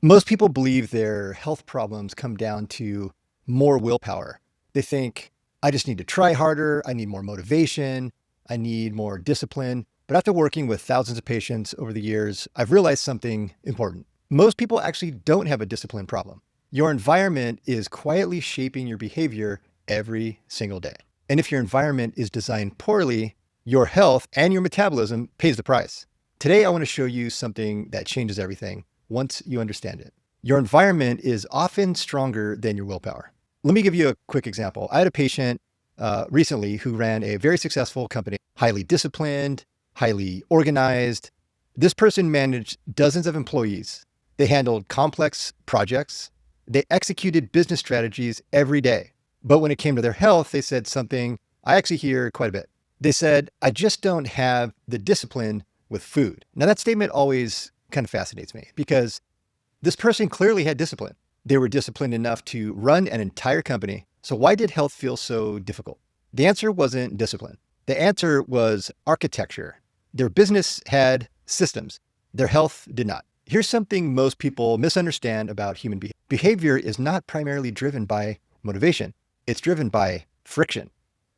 Most people believe their health problems come down to more willpower. They think, I just need to try harder. I need more motivation. I need more discipline. But after working with thousands of patients over the years, I've realized something important. Most people actually don't have a discipline problem. Your environment is quietly shaping your behavior every single day. And if your environment is designed poorly, your health and your metabolism pays the price. Today, I want to show you something that changes everything once you understand it. Your environment is often stronger than your willpower. Let me give you a quick example. I had a patient recently who ran a very successful company, highly disciplined, highly organized. This person managed dozens of employees. They handled complex projects. They executed business strategies every day. But when it came to their health, they said something I actually hear quite a bit. They said, I just don't have the discipline with food. Now, that statement always kind of fascinates me because this person clearly had discipline. They were disciplined enough to run an entire company. So why did health feel so difficult? The answer wasn't discipline. The answer was architecture. Their business had systems. Their health did not. Here's something most people misunderstand about human behavior. Behavior is not primarily driven by motivation. It's driven by friction.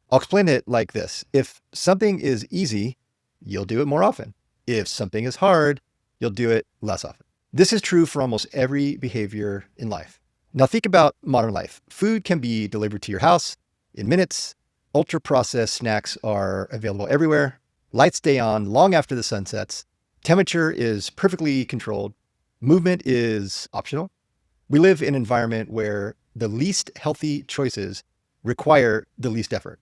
I'll explain it like this. If something is easy, you'll do it more often. If something is hard, you'll do it less often. This is true for almost every behavior in life. Now think about modern life. Food can be delivered to your house in minutes. Ultra-processed snacks are available everywhere. Lights stay on long after the sun sets. Temperature is perfectly controlled. Movement is optional. We live in an environment where the least healthy choices require the least effort.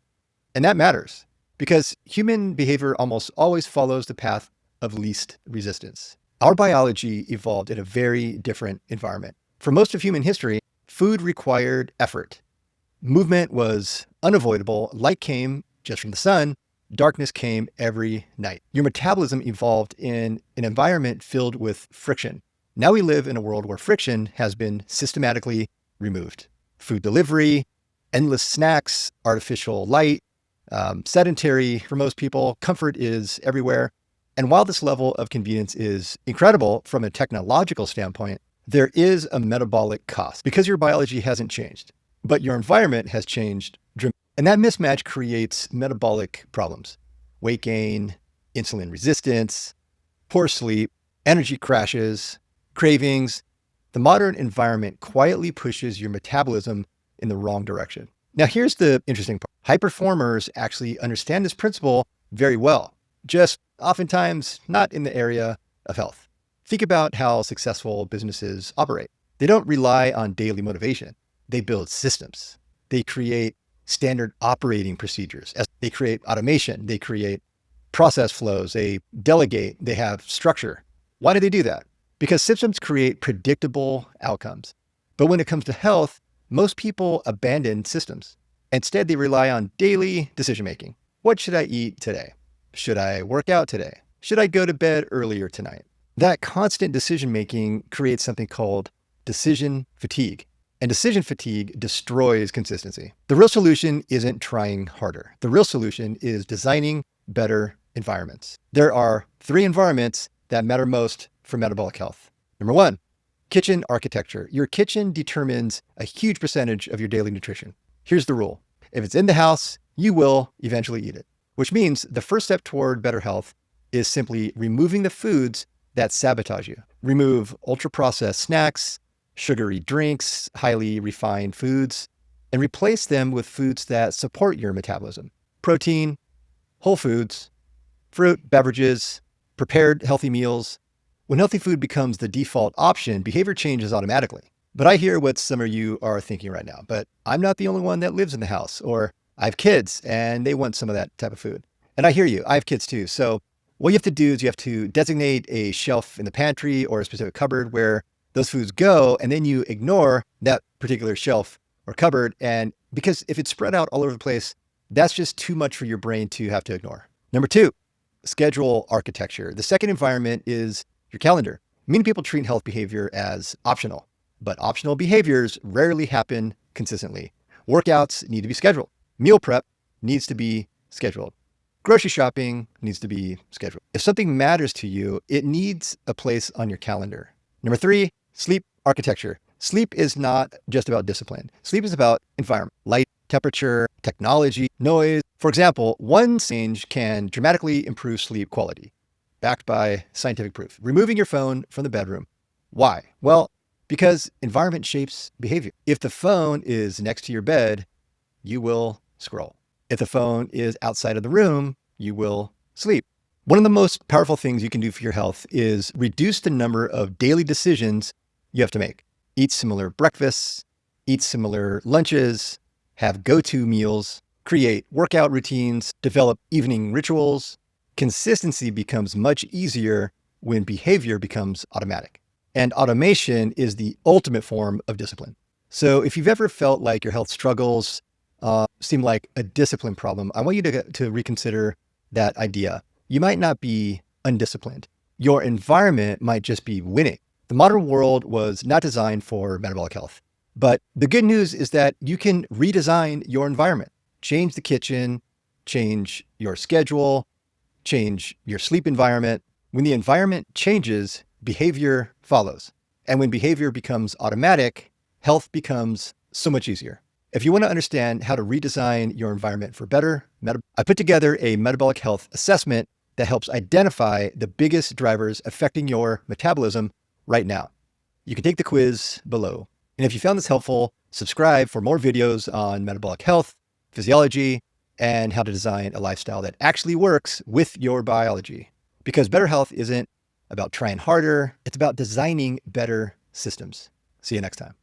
And that matters because human behavior almost always follows the path of least resistance. Our biology evolved in a very different environment. For most of human history, food required effort. Movement was unavoidable. Light came just from the sun. Darkness came every night. Your metabolism evolved in an environment filled with friction. Now we live in a world where friction has been systematically removed. Food delivery, endless snacks, artificial light, sedentary for most people, comfort is everywhere. And while this level of convenience is incredible from a technological standpoint, there is a metabolic cost because your biology hasn't changed, but your environment has changed dramatically. And that mismatch creates metabolic problems: weight gain, insulin resistance, poor sleep, energy crashes, cravings. The modern environment quietly pushes your metabolism in the wrong direction. Now, here's the interesting part. High performers actually understand this principle very well, just oftentimes not in the area of health. Think about how successful businesses operate. They don't rely on daily motivation. They build systems. They create standard operating procedures. As they create automation, they create process flows, they delegate, they have structure. Why do they do that? Because systems create predictable outcomes. But when it comes to health, most people abandon systems. Instead, they rely on daily decision-making. What should I eat today? Should I work out today? Should I go to bed earlier tonight? That constant decision-making creates something called decision fatigue. And decision fatigue destroys consistency. The real solution isn't trying harder. The real solution is designing better environments. There are 3 environments that matter most for metabolic health. Number 1, kitchen architecture. Your kitchen determines a huge percentage of your daily nutrition. Here's the rule. If it's in the house, you will eventually eat it, which means the first step toward better health is simply removing the foods that sabotage you. Remove ultra-processed snacks, sugary drinks, highly refined foods, and replace them with foods that support your metabolism. Protein, whole foods, fruit, beverages, prepared healthy meals. When healthy food becomes the default option, behavior changes automatically. But I hear what some of you are thinking right now, but I'm not the only one that lives in the house, or I have kids and they want some of that type of food. And I hear you, I have kids too. So what you have to do is you have to designate a shelf in the pantry or a specific cupboard where those foods go, and then you ignore that particular shelf or cupboard. And because if it's spread out all over the place, that's just too much for your brain to have to ignore. Number 2, schedule architecture. The second environment is your calendar. Many people treat health behavior as optional, but optional behaviors rarely happen consistently. Workouts need to be scheduled. Meal prep needs to be scheduled. Grocery shopping needs to be scheduled. If something matters to you, it needs a place on your calendar. Number 3, sleep architecture. Sleep is not just about discipline. Sleep is about environment, light, temperature, technology, noise. For example, one change can dramatically improve sleep quality, backed by scientific proof. Removing your phone from the bedroom. Why? Well, because environment shapes behavior. If the phone is next to your bed, you will scroll. If the phone is outside of the room, you will sleep. One of the most powerful things you can do for your health is reduce the number of daily decisions you have to make. Eat similar breakfasts, eat similar lunches, have go-to meals, create workout routines, develop evening rituals. Consistency becomes much easier when behavior becomes automatic. And automation is the ultimate form of discipline. So if you've ever felt like your health struggles seem like a discipline problem, I want you to reconsider that idea. You might not be undisciplined. Your environment might just be winning. The modern world was not designed for metabolic health. But the good news is that you can redesign your environment, change the kitchen, change your schedule, change your sleep environment. When the environment changes, behavior follows. And when behavior becomes automatic, health becomes so much easier. If you want to understand how to redesign your environment for better, I put together a metabolic health assessment that helps identify the biggest drivers affecting your metabolism right now. You can take the quiz below. And if you found this helpful, subscribe for more videos on metabolic health, physiology, and how to design a lifestyle that actually works with your biology. Because better health isn't about trying harder, it's about designing better systems. See you next time.